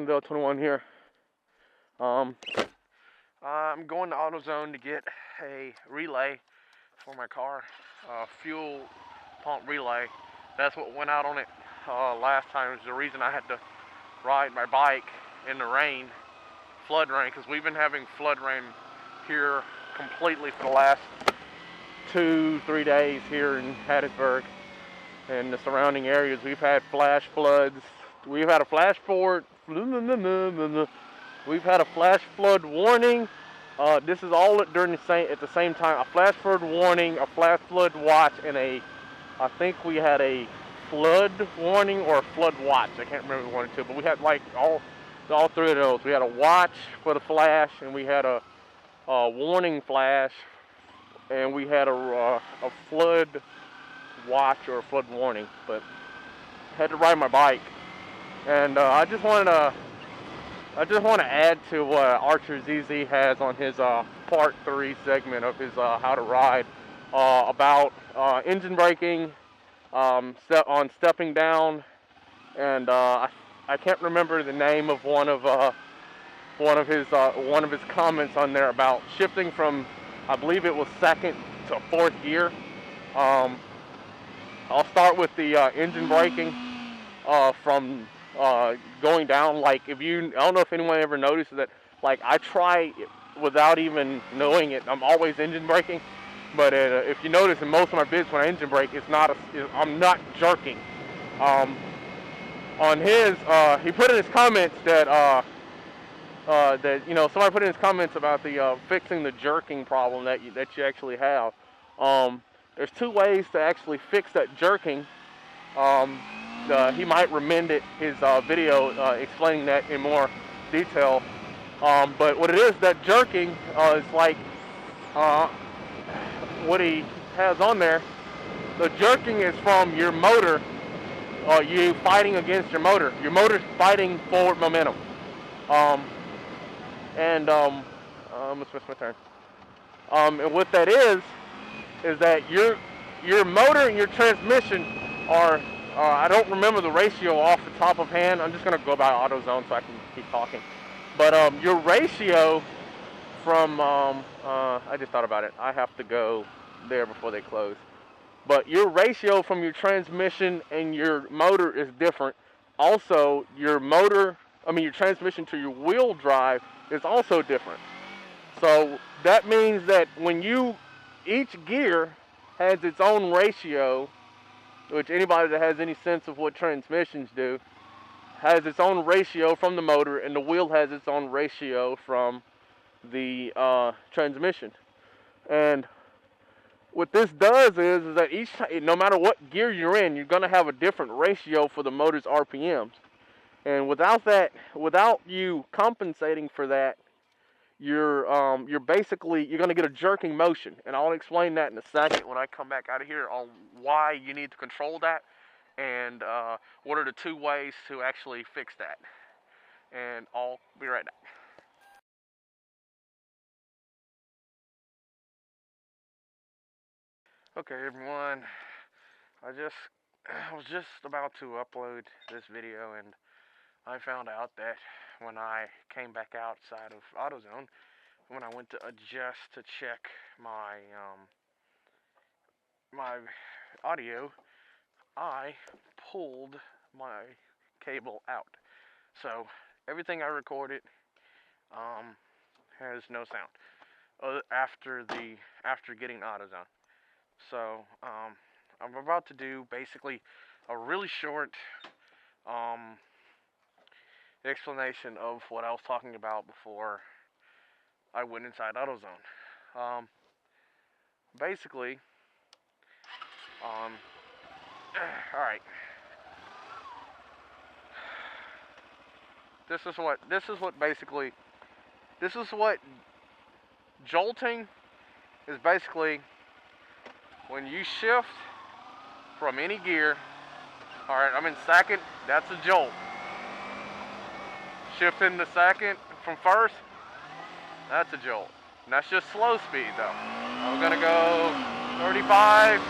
John Bell 21 here. I'm going to AutoZone to get a relay for my car, fuel pump relay. That's what went out on it last time. It was the reason I had to ride my bike in the rain, flood rain, because we've been having flood rain here completely for the last 2-3 days here in Hattiesburg and the surrounding areas. We've had flash floods. We've had a flash flood. We've had a flash flood warning. This is all at the same time. A flash flood warning, a flash flood watch, and I think we had a flood warning or a flood watch. I can't remember one or two, but we had like all three of those. We had a watch for the flash, and we had a warning flash, and we had a flood watch or a flood warning. But I had to ride my bike, and I just want to add to what Archer ZZ has on his part 3 segment of his how to ride about engine braking, on stepping down, and I can't remember the name of one of his comments on there about shifting from, I believe it was 2nd to 4th gear. I'll start with the engine braking from going down. Like, I don't know if anyone ever notices that, like, I try without even knowing it. I'm always engine braking, but if you notice in most of my vids when I engine brake, I'm not jerking. On his, he put in his comments that somebody put in his comments about the fixing the jerking problem that you actually have. There's 2 ways to actually fix that jerking. He might amend his video explaining that in more detail. But what it is, that jerking is like what he has on there. The jerking is from your motor, you fighting against your motor. Your motor's fighting forward momentum. I almost missed my turn. And what that is that your motor and your transmission are, I don't remember the ratio off the top of hand. I'm just going to go by AutoZone so I can keep talking. But your ratio from, I just thought about it. I have to go there before they close. But your ratio from your transmission and your motor is different. Also, your transmission to your wheel drive is also different. So that means that when each gear has its own ratio, which anybody that has any sense of what transmissions do, has its own ratio from the motor, and the wheel has its own ratio from the transmission. And what this does is that no matter what gear you're in, you're going to have a different ratio for the motor's RPMs. And without you compensating for that, you're going to get a jerking motion, and I'll explain that in a second when I come back out of here on why you need to control that, and what are the 2 ways to actually fix that. And I'll be right back. Okay, everyone, I was just about to upload this video, and I found out that when I came back outside of AutoZone, when I went to adjust to check my my audio, I pulled my cable out. So everything I recorded has no sound after getting AutoZone. So I'm about to do basically a really short explanation of what I was talking about before I went inside AutoZone. Basically, alright. This is what jolting is basically. When you shift from any gear, alright, I'm in 2nd, that's a jolt. Shifting to 2nd from 1st, that's a jolt. And that's just slow speed though. I'm going to go 35.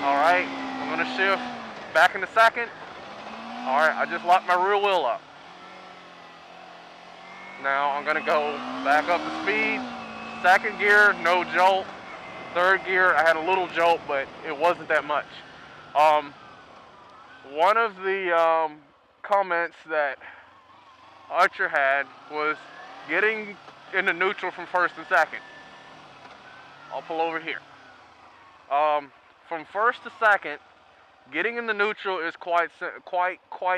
Alright, I'm going to shift back into 2nd. Alright, I just locked my rear wheel up. I'm gonna go back up to speed. Second gear, no jolt. Third gear, I had a little jolt, but it wasn't that much. Um, One of the comments that Archer had was getting into neutral from first and second. I'll pull over here. From first to second, getting into neutral is quite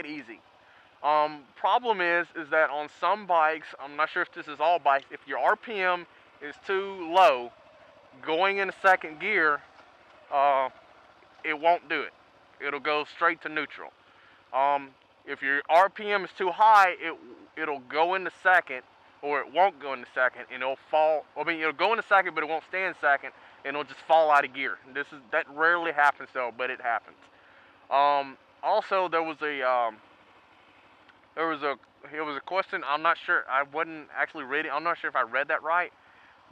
easy. Problem is that on some bikes, I'm not sure if this is all bikes, if your RPM is too low, going into second gear, it won't do it. It'll go straight to neutral. If your RPM is too high, it'll go into second, or it won't go into second, and it'll fall. I mean, it'll go into second, but it won't stay in second, and it'll just fall out of gear. That rarely happens though, but it happens. Also, there was a question. I'm not sure. I wasn't actually reading. I'm not sure if I read that right,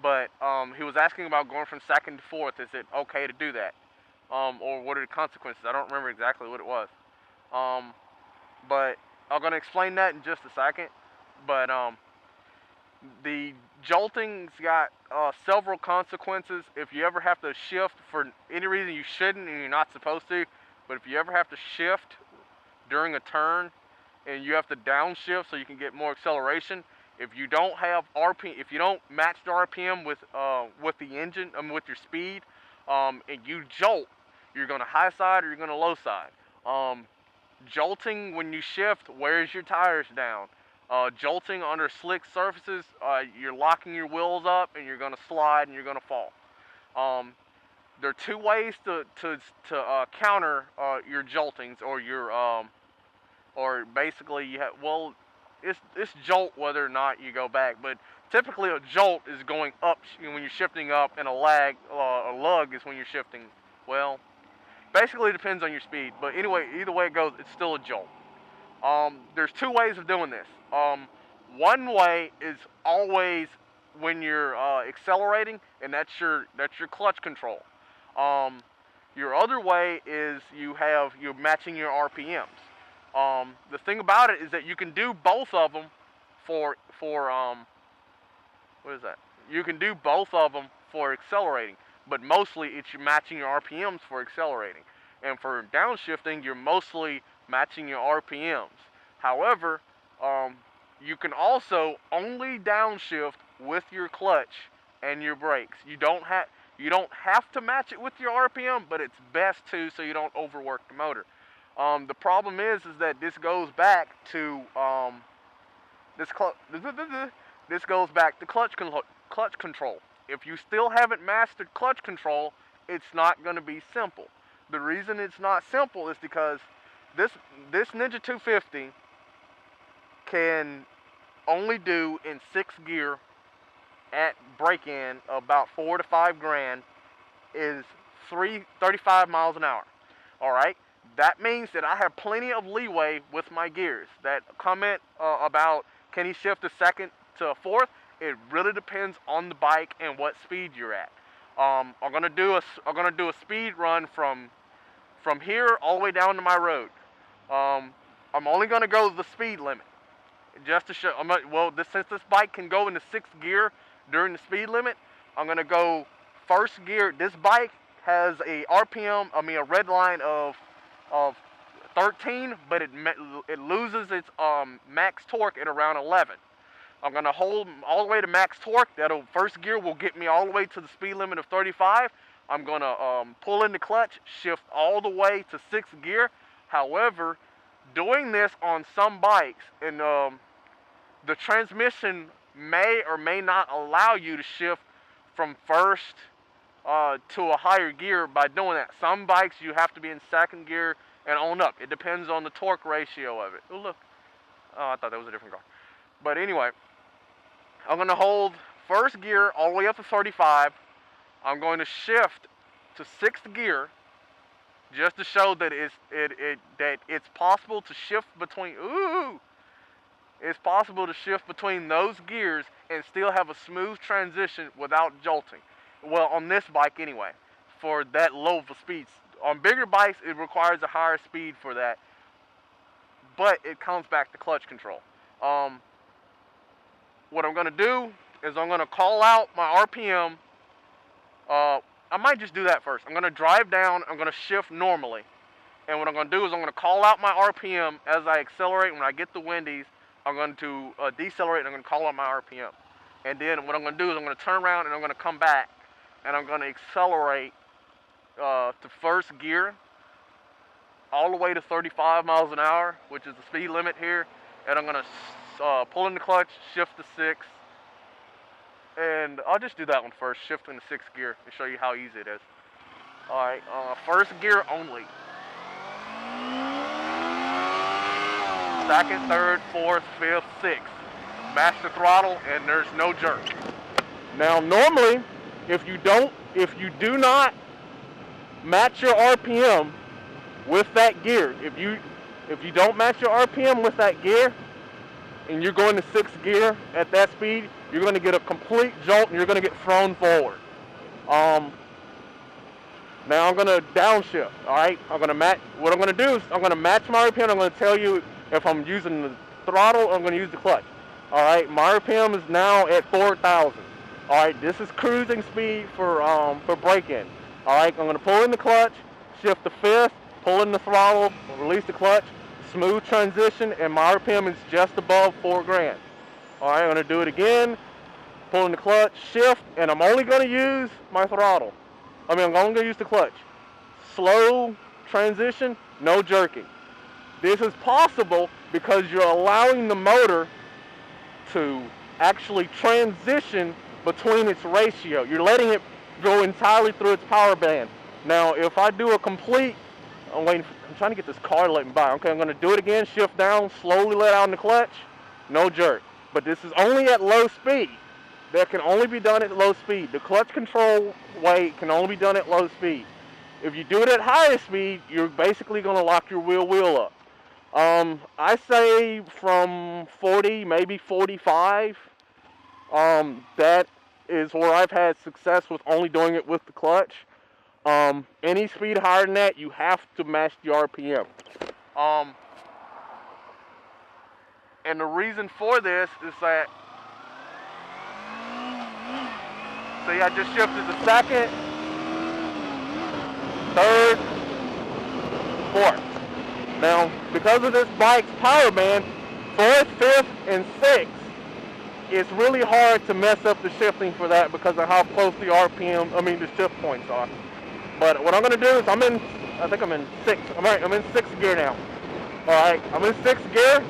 but he was asking about going from second to fourth. Is it okay to do that? Or what are the consequences? I don't remember exactly what it was. But I'm going to explain that in just a second. But the jolting's got several consequences. If you ever have to shift for any reason you shouldn't and you're not supposed to, but if you ever have to shift during a turn and you have to downshift so you can get more acceleration, if you don't have RPM, if you don't match the RPM with the engine, with your speed, and you jolt, you're going to high side or you're going to low side. Jolting when you shift wears your tires down. Jolting under slick surfaces, you're locking your wheels up and you're going to slide and you're going to fall. There are two ways to counter your joltings, or your or basically you have, well, it's jolt whether or not you go back, but typically a jolt is going up when you're shifting up, and a lug is when you're shifting. Well, basically it depends on your speed, but anyway, either way it goes, it's still a jolt. There's two ways of doing this. One way is always when you're accelerating, and that's your clutch control. Your other way is you're matching your RPMs. The thing about it is that you can do both of them for what is that? You can do both of them for accelerating, but mostly it's you matching your RPMs for accelerating. And for downshifting, you're mostly matching your RPMs. However, you can also only downshift with your clutch and your brakes. You don't have to match it with your RPM, but it's best to, so you don't overwork the motor. The problem is that this goes back to this goes back to clutch control. If you still haven't mastered clutch control, it's not going to be simple. The reason it's not simple is because this Ninja 250 can only do in 6th gear at break-in about 4 to 5 grand is 35 miles an hour. All right, that means that I have plenty of leeway with my gears. That comment about can he shift a second to a fourth, it really depends on the bike and what speed you're at. I'm gonna do a speed run from here all the way down to my road. I'm only gonna go the speed limit just to show. Since this bike can go into 6th gear during the speed limit, I'm gonna go first gear. This bike has a RPM, a red line of 13, but it loses its max torque at around 11. I'm gonna hold all the way to max torque. First gear will get me all the way to the speed limit of 35. I'm gonna pull in the clutch, shift all the way to 6th gear. However, doing this on some bikes, and the transmission may or may not allow you to shift from first to a higher gear by doing that. Some bikes you have to be in 2nd gear and on up. It depends on the torque ratio of it. Oh look, I thought that was a different car. But anyway, I'm going to hold first gear all the way up to 35. I'm going to shift to 6th gear just to show that it's possible to shift between. It's possible to shift between those gears and still have a smooth transition without jolting. Well, on this bike anyway, for that low of a speed. On bigger bikes, it requires a higher speed for that, but it comes back to clutch control. what I'm going to do is I'm going to call out my RPM. I might just do that first. I'm going to drive down. I'm going to shift normally. And what I'm going to do is I'm going to call out my RPM as I accelerate. When I get the windies, I'm going to decelerate and I'm going to call out my RPM. And then what I'm going to do is I'm going to turn around and I'm going to come back and I'm going to accelerate to first gear all the way to 35 miles an hour, which is the speed limit here. And I'm going to pull in the clutch, shift to 6. And I'll just do that one first, shift into 6th gear and show you how easy it is. Alright, first gear only. 2nd, 3rd, 4th, 5th, 6th. Mash the throttle and there's no jerk. Now normally, if you do not match your RPM with that gear, if you don't match your RPM with that gear and you're going to 6th gear at that speed, you're going to get a complete jolt and you're going to get thrown forward. Now I'm going to downshift. Alright, what I'm going to do is I'm going to match my RPM. I'm going to tell you if I'm using the throttle or I'm going to use the clutch. Alright, my RPM is now at 4,000. Alright, this is cruising speed for break-in. Alright, I'm going to pull in the clutch, shift to 5th, pull in the throttle, release the clutch, smooth transition, and my RPM is just above 4 grand. Alright, I'm going to do it again, pull in the clutch, shift, and I'm only going to use my throttle. I'm only going to use the clutch. Slow transition, no jerking. This is possible because you're allowing the motor to actually transition between its ratio. You're letting it go entirely through its power band. Now, if I do a complete, I'm trying to get this car to let me by. Okay, I'm going to do it again, shift down, slowly let out in the clutch, no jerk. But this is only at low speed. That can only be done at low speed. The clutch control weight can only be done at low speed. If you do it at higher speed, you're basically going to lock your wheel up. I say from 40, maybe 45. That is where I've had success with only doing it with the clutch. Any speed higher than that, you have to match the RPM. And the reason for this is that, see, I just shifted to 2nd, 3rd, 4th. Now, because of this bike's power band, 4th, 5th, and 6th, it's really hard to mess up the shifting for that because of how close the the shift points are. But what I'm going to do is I think I'm in 6th. I'm in 6th gear now. Alright, I'm in 6th gear.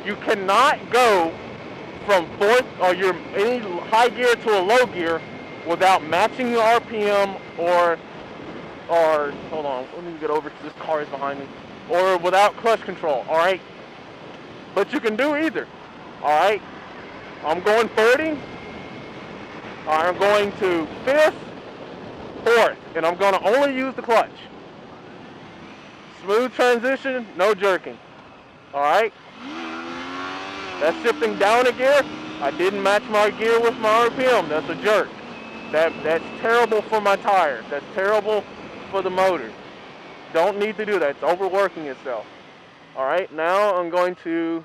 You cannot go from 4th or any high gear to a low gear without matching your RPM or hold on, let me get over to this car is behind me. Or without clutch control, alright? But you can do either. Alright? I'm going 30. I'm going to 5th, 4th, and I'm going to only use the clutch. Smooth transition, no jerking. Alright? That's shifting down a gear. I didn't match my gear with my RPM. That's a jerk. That's terrible for my tires. That's terrible for the motor. Don't need to do that. It's overworking itself. Alright, now I'm going to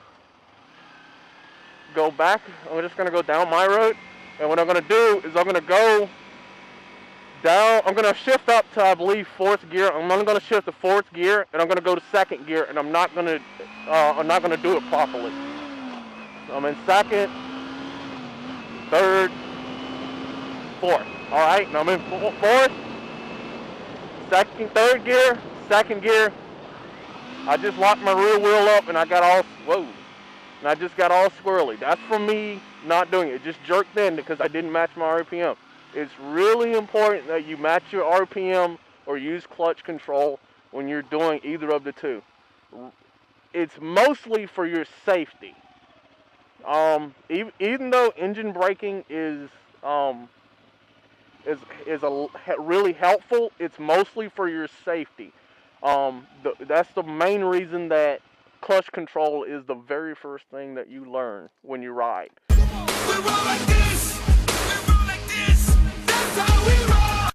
go back. I'm just going to go down my road. And what I'm going to do is I'm going to go down. I'm going to shift up to, I believe, 4th gear. I'm only going to shift to 4th gear, and I'm going to go to 2nd gear, and I'm not going to do it properly. I'm in 2nd, 3rd, 4th. Alright, now I'm in 4th, 3rd gear, 2nd gear. I just locked my rear wheel up and I got all, and I just got all squirrely. That's from me not doing it. It just jerked in because I didn't match my RPM. It's really important that you match your RPM or use clutch control when you're doing either of the two. It's mostly for your safety. Even though engine braking is really helpful, it's mostly for your safety. That's the main reason that clutch control is the very first thing that you learn when you ride.